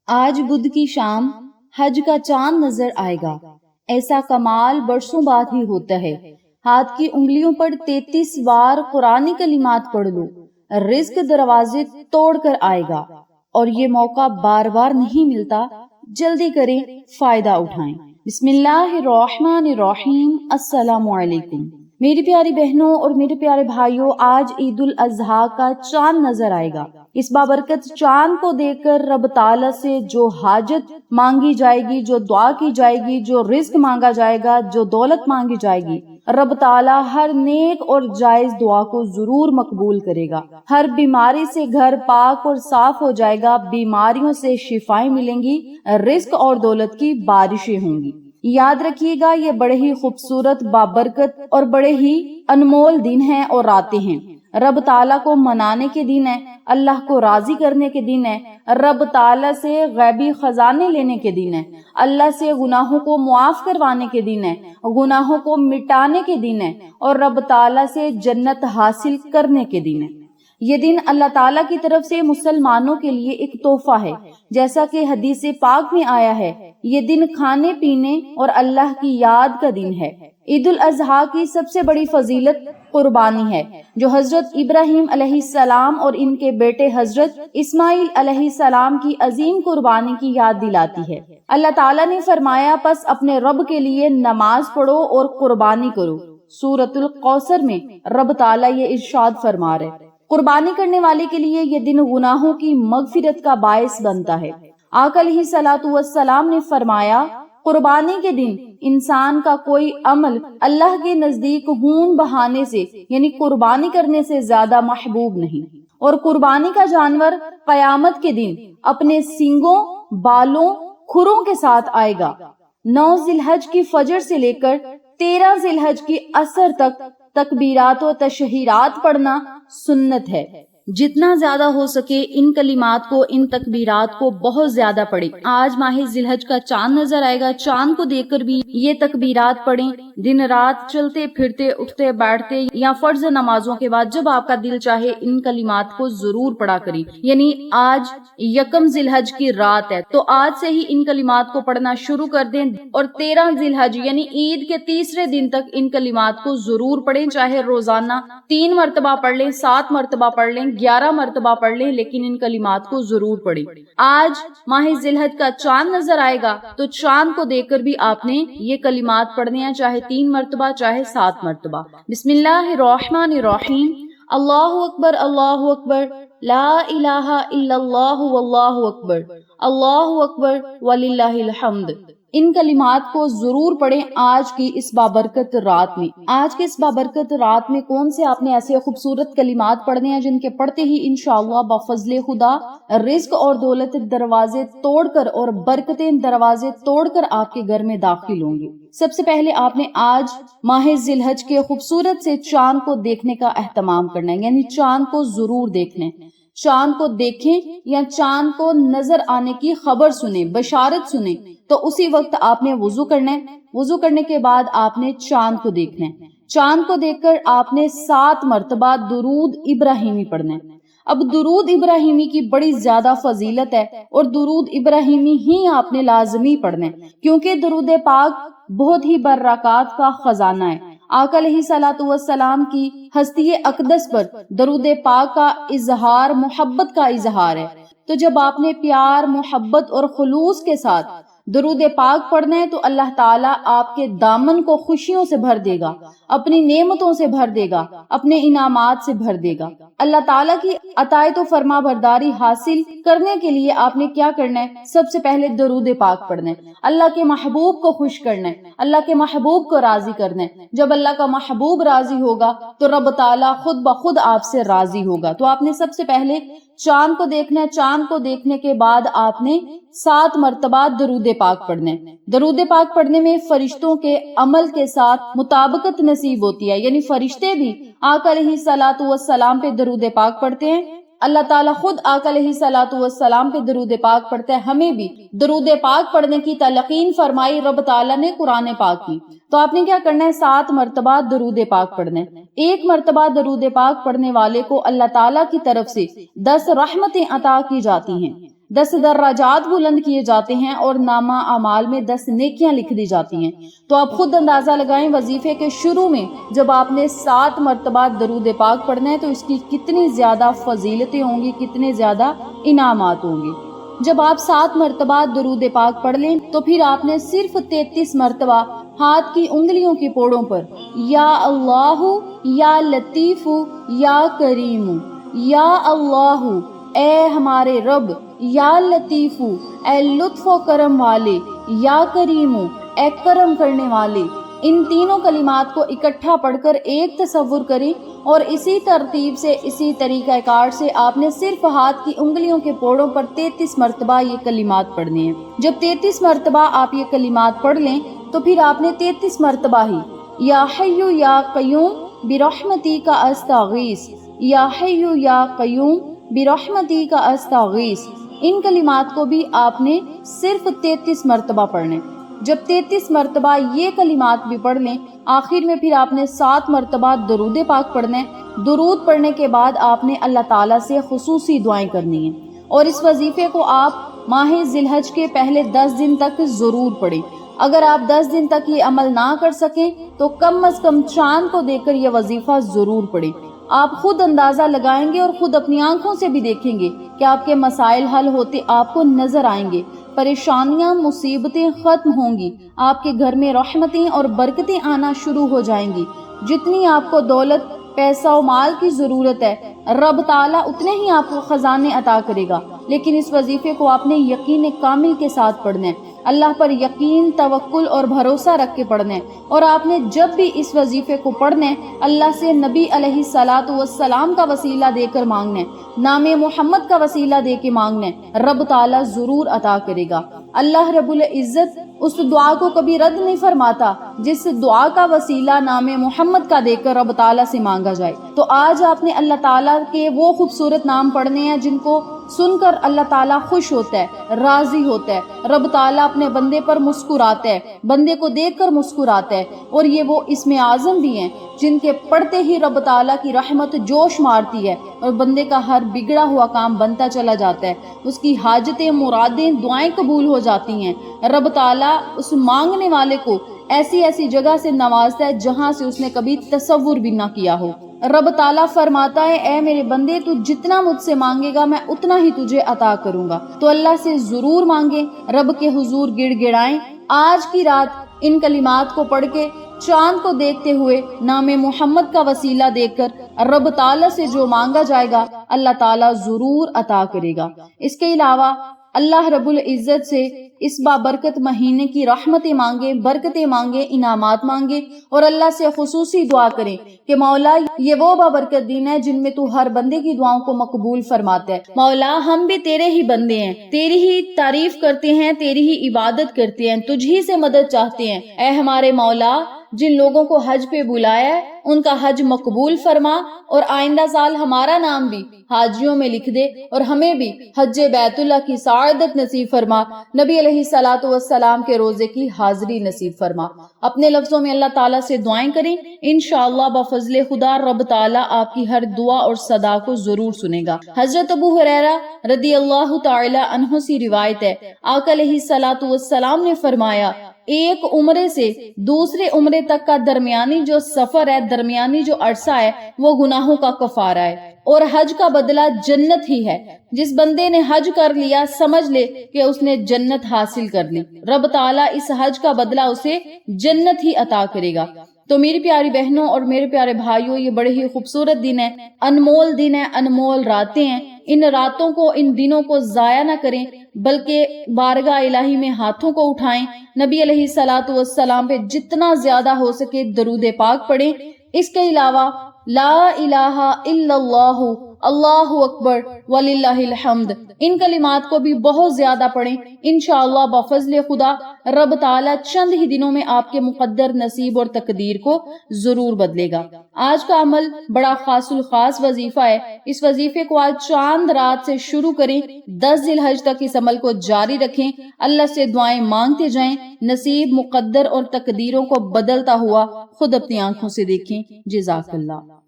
آج بدھ کی شام حج کا چاند نظر آئے گا، ایسا کمال برسوں بعد ہی ہوتا ہے۔ ہاتھ کی انگلیوں پر 33 بار قرآنی کلمات پڑھ لو، رزق دروازے توڑ کر آئے گا، اور یہ موقع بار بار نہیں ملتا۔ جلدی کریں، فائدہ اٹھائیں۔ بسم اللہ الرحمن الرحیم۔ السلام علیکم میری پیاری بہنوں اور میرے پیارے بھائیوں، آج عید الاضحیٰ کا چاند نظر آئے گا۔ اس بابرکت چاند کو دیکھ کر رب تعالیٰ سے جو حاجت مانگی جائے گی، جو دعا کی جائے گی، جو رزق مانگا جائے گا، جو دولت مانگی جائے گی، رب تعالیٰ ہر نیک اور جائز دعا کو ضرور مقبول کرے گا۔ ہر بیماری سے گھر پاک اور صاف ہو جائے گا، بیماریوں سے شفائیں ملیں گی، رزق اور دولت کی بارشیں ہوں گی۔ یاد رکھیے گا، یہ بڑے ہی خوبصورت، بابرکت اور بڑے ہی انمول دن ہیں اور راتیں ہیں۔ رب تعالیٰ کو منانے کے دن ہے، اللہ کو راضی کرنے کے دن ہے، رب تعالیٰ سے غیبی خزانے لینے کے دن ہے، اللہ سے گناہوں کو معاف کروانے کے دن ہے، گناہوں کو مٹانے کے دن ہے، اور رب تعالیٰ سے جنت حاصل کرنے کے دن ہے۔ یہ دن اللہ تعالیٰ کی طرف سے مسلمانوں کے لیے ایک تحفہ ہے، جیسا کہ حدیث پاک میں آیا ہے، یہ دن کھانے پینے اور اللہ کی یاد کا دن ہے۔ عید الاضحیٰ کی سب سے بڑی فضیلت قربانی ہے، جو حضرت ابراہیم علیہ السلام اور ان کے بیٹے حضرت اسماعیل علیہ السلام کی عظیم قربانی کی یاد دلاتی ہے۔ اللہ تعالیٰ نے فرمایا، پس اپنے رب کے لیے نماز پڑھو اور قربانی کرو۔ سورۃ الکوثر میں رب تعالیٰ یہ ارشاد فرما رہے، قربانی کرنے والے کے لیے یہ دن گناہوں کی مغفرت کا باعث بنتا ہے۔ آقا علیہ الصلوۃ والسلام نے فرمایا، قربانی کے دن انسان کا کوئی عمل اللہ کے نزدیک خون بہانے سے یعنی قربانی کرنے سے زیادہ محبوب نہیں، اور قربانی کا جانور قیامت کے دن اپنے سینگوں، بالوں، کھروں کے ساتھ آئے گا۔ 9 ذی الحج کی فجر سے لے کر 13 ذی الحج کی عصر تک تکبیرات و تشہیرات پڑھنا سنت ہے۔ جتنا زیادہ ہو سکے ان کلمات کو، ان تکبیرات کو بہت زیادہ پڑھیں۔ آج ماہ ذی الحج کا چاند نظر آئے گا، چاند کو دیکھ کر بھی یہ تکبیرات پڑھیں۔ دن رات چلتے پھرتے، اٹھتے بیٹھتے یا فرض نمازوں کے بعد جب آپ کا دل چاہے ان کلمات کو ضرور پڑھا کریں۔ یعنی آج 1 ذی الحج کی رات ہے تو آج سے ہی ان کلمات کو پڑھنا شروع کر دیں، اور 13 ذی الحج یعنی عید کے تیسرے دن تک ان کلمات کو ضرور پڑھیں، چاہے روزانہ 3 مرتبہ پڑھ لیں، 7 مرتبہ پڑھ لیں، 11 مرتبہ پڑھ لیں، لیکن ان کلمات کو ضرور پڑھیں۔ آج ماہ ذی الحج کا چاند نظر آئے گا تو چاند کو دیکھ کر بھی آپ نے یہ کلمات پڑھنے ہیں، چاہے 3 مرتبہ چاہے 7 مرتبہ۔ بسم اللہ الرحمن الرحیم۔ اللہ اکبر، اللہ اکبر، لا الہ الا اللہ واللہ اکبر، اللہ اکبر وللہ الحمد۔ ان کلمات کو ضرور پڑھیں آج کی اس بابرکت رات میں۔ آج کے اس بابرکت رات میں کون سے آپ نے ایسے خوبصورت کلمات پڑھنے ہیں جن کے پڑھتے ہی انشاءاللہ بفضل خدا رزق اور دولت دروازے توڑ کر اور برکتیں دروازے توڑ کر آپ کے گھر میں داخل ہوں گے۔ سب سے پہلے آپ نے آج ماہ ذی الحج کے خوبصورت سے چاند کو دیکھنے کا اہتمام کرنا ہے، یعنی چاند کو ضرور دیکھنا ہے۔ چاند کو دیکھیں یا چاند کو نظر آنے کی خبر سنیں، بشارت سنیں، تو اسی وقت آپ نے وضو کرنا ہے۔ وضو کرنے کے بعد آپ نے چاند کو دیکھنا ہے۔ چاند کو دیکھ کر آپ نے 7 مرتبہ درود ابراہیمی پڑھنا ہے۔ اب درود ابراہیمی کی بڑی زیادہ فضیلت ہے، اور درود ابراہیمی ہی آپ نے لازمی پڑھنا ہے، کیونکہ درود پاک بہت ہی برکات کا خزانہ ہے۔ آقا علیہ الصلوۃ والسلام کی ہستی اقدس پر درود پاک کا اظہار محبت کا اظہار ہے، تو جب آپ نے پیار، محبت اور خلوص کے ساتھ درود پاک پڑھنا ہے تو اللہ تعالیٰ آپ کے دامن کو خوشیوں سے بھر دے گا، اپنی نعمتوں سے بھر دے گا، اپنے انعامات سے بھر دے گا۔ اللہ تعالیٰ کی اطاعت و فرما برداری حاصل کرنے کے لیے آپ نے کیا کرنا ہے؟ سب سے پہلے درود پاک پڑھنا ہے، اللہ کے محبوب کو خوش کرنا ہے، اللہ کے محبوب کو راضی کرنا ہے۔ جب اللہ کا محبوب راضی ہوگا تو رب تعالیٰ خود بخود آپ سے راضی ہوگا۔ تو آپ نے سب سے پہلے چاند کو دیکھنا ہے، چاند کو دیکھنے کے بعد آپ نے 7 مرتبہ درود پاک پڑھنا ہے۔ درود پاک پڑھنے میں فرشتوں کے عمل کے ساتھ مطابقت نصیب ہوتی ہے، یعنی فرشتے بھی آقا علیہ الصلوۃ والسلام پہ درود پاک پڑھتے ہیں، اللہ تعالیٰ خود آقا علیہ الصلوۃ والسلام پہ درود پاک پڑھتا ہے۔ ہمیں بھی درود پاک پڑھنے کی تلقین فرمائی رب تعالیٰ نے قرآن پاک کی، تو آپ نے کیا کرنا ہے؟ 7 مرتبہ درود پاک پڑھنا ہے۔ 1 مرتبہ درود پاک پڑھنے والے کو اللہ تعالیٰ کی طرف سے 10 رحمتیں عطا کی جاتی ہیں۔ 10 दर्राजात बुलंद किए जाते हैं और नामा अमाल में 10 नेकियां लिख दी जाती हैं। तो आप खुद अंदाजा लगाएं, वजीफे के शुरू में जब आपने 7 मरतबा दरूद पाक पढ़ना है तो इसकी कितनी ज्यादा फजीलतें होंगी, कितने ज्यादा इनामात होंगे। जब आप 7 मरतबा दरूद पाक पढ़ लें तो फिर आपने सिर्फ 33 मरतबा हाथ की उंगलियों के पोड़ों पर या अल्लाहु या लतीफु या करीमु, या अल्लाहु ए हमारे रब, या लतीफु ए लुत्फ व करम वाले, या करीमु ए करम करने वाले, इन तीनों कलिमात को इकट्ठा पढ़कर एक तसव्वुर करें और इसी तरतीब से, इसी तरीक़ाकार से आपने सिर्फ हाथ की उंगलियों के पोड़ों पर 33 मरतबा ये कलिमात पढ़ने हैं। जब 33 मरतबा आप ये कलिमात पढ़ लें तो फिर आपने 33 मरतबा ही या हय्यु या क़य्यूम बिरहमती का अस्तगीस, या हय्यु या क़य्यूम बिरहमती का अस्तगीस, इन कलिमात को भी आपने सिर्फ 33 मरतबा पढ़ने। जब 33 मरतबा ये कलिमात भी पढ़ लें, आखिर में फिर आपने 7 मरतबा दरूद पाक पढ़ना है। दरूद पढ़ने के बाद आपने अल्लाह ताला से खुसूसी दुआएं करनी है और इस वजीफे को आप माह जिलहज के पहले 10 दिन तक जरूर पढ़ें। अगर आप 10 दिन तक ये अमल ना कर सकें तो कम अज कम चांद को देखकर यह वजीफा जरूर पढ़ें। आप खुद अंदाजा लगाएंगे और खुद अपनी आंखों से भी देखेंगे कि आपके मसाइल हल होते आपको नजर आएंगे, परेशानियां मुसीबतें खत्म होंगी, आपके घर में रहमतें और बरकतें आना शुरू हो जाएंगी। जितनी आपको दौलत, पैसा और माल की जरूरत है, रब ताला उतने ही आपको खजाने अता करेगा। लेकिन इस वजीफे को आपने यकीन कामिल के साथ पढ़ना है, अल्लाह पर यकीन, तवक्कुल और भरोसा रख के पढ़ना है। और आपने जब भी इस वजीफे को पढ़ना है अल्लाह से नबी अलैहिस्सलातु वस्सलाम का वसीला देकर मांगना है, नामे मोहम्मद का वसीला दे के मांगना है, रब ताला जरूर अता करेगा। अल्लाह रब्बुल इज्जत उस दुआ को कभी रद्द नहीं फरमाता जिस दुआ का वसीला नामे मोहम्मद का देकर रब ताला से मांगा जाए। तो आज आपने अल्लाह ताला के वो खूबसूरत नाम पढ़ने हैं जिनको सुनकर अल्लाह ताला खुश होता है, राजी होता है, रब ताला अपने बंदे पर मुस्कुराता है, बंदे को देखकर मुस्कुराता है। और ये वो इसमें आज़म भी हैं जिनके पढ़ते ही रब ताला की रहमत जोश मारती है और बंदे का हर बिगड़ा हुआ काम बनता चला जाता है, उसकी हाजतें, मुरादें, दुआएं कबूल हो जाती हैं। रब ताला उस मांगने वाले को ऐसी ऐसी जगह से नवाजता है जहां से उसने कभी तसव्वुर भी ना किया हो। रब ताला फरमाता है, ए मेरे बंदे, तू जितना मुझसे मांगेगा मैं उतना ही तुझे अता करूंगा। तो अल्लाह से जरूर मांगे, रब के हुजूर गिड़गिड़ाएं। आज की रात इन कलिमात को पढ़ के चांद को देखते हुए नामे मोहम्मद का वसीला देकर रब ताला से जो मांगा जाएगा अल्लाह ताला जरूर अता करेगा। इसके अलावा अल्लाह रब्बुल इज्जत से इस बाबरकत महीने की रहमतें मांगे, बरकतें मांगे, इनामात मांगे और अल्लाह से खुसूसी दुआ करें कि मौला ये वो बाबरकत दिन है जिनमें तू हर बंदे की दुआओं को मकबूल फरमाता है। मौला हम भी तेरे ही बंदे हैं, तेरी ही तारीफ करते हैं, तेरी ही इबादत करते हैं, तुझी से मदद चाहते हैं। ऐ हमारे मौला, जिन लोगों को हज पे बुलाया है उनका हज मकबूल फरमा और आइंदा साल हमारा नाम भी हाजियों में लिख दे और हमें भी हज्जे बैतुल्लाह की सादत नसीब फरमा, नबी अलैहिस्सलातु वस्सलाम के रोजे की हाजिरी नसीब फरमा। अपने लफ्जों में अल्लाह ताला से दुआएं करें, इंशाअल्लाह बफज़ले खुदा रब ताला आपकी हर दुआ और सदा को जरूर सुनेगा। हजरत अबू हुरैरा रदियल्लाहु ताला अन्हु से रिवायत है, आका अलैहिस्सलातु वस्सलाम ने फरमाया, एक उम्रे से दूसरे उम्रे तक का दरमियानी जो सफर है, दरमियानी जो अरसा है, वो गुनाहों का कफारा है और हज का बदला जन्नत ही है। जिस बंदे ने हज कर लिया समझ ले कि उसने जन्नत हासिल कर ली। रब ताला इस हज का बदला उसे जन्नत ही अता करेगा। तो मेरी प्यारी बहनों और मेरे प्यारे भाइयों, ये बड़े ही खूबसूरत दिन है, अनमोल दिन है, अनमोल रातें हैं। इन रातों को, इन दिनों को जाया ना करें बल्कि बारगाह इलाही में हाथों को उठाएं, नबी अलैहिस्सलातु वस्सलाम पे जितना ज्यादा हो सके दरूद पाक पढ़ें। इसके अलावा ला इलाहा इल्लल्लाहु अल्लाहु अकबर वलिल्लाहिल हम्द, इन कलिमात को भी बहुत ज्यादा पढ़ें। इंशाअल्लाह बफज़ले खुदा रब ताला चंद ही दिनों में आपके मुकद्दर नसीब और तकदीर को जरूर बदलेगा। आज का अमल बड़ा खासुल खास वजीफा है। इस वजीफे को आज चांद रात से शुरू करें, 10 जिलहज तक इस अमल को जारी रखें। अल्लाह से दुआएं मांगते जाएं, नसीब, मुकद्दर और तकदीरों को बदलता हुआ खुद अपनी आंखों से देखें। जज़ाकल्लाह।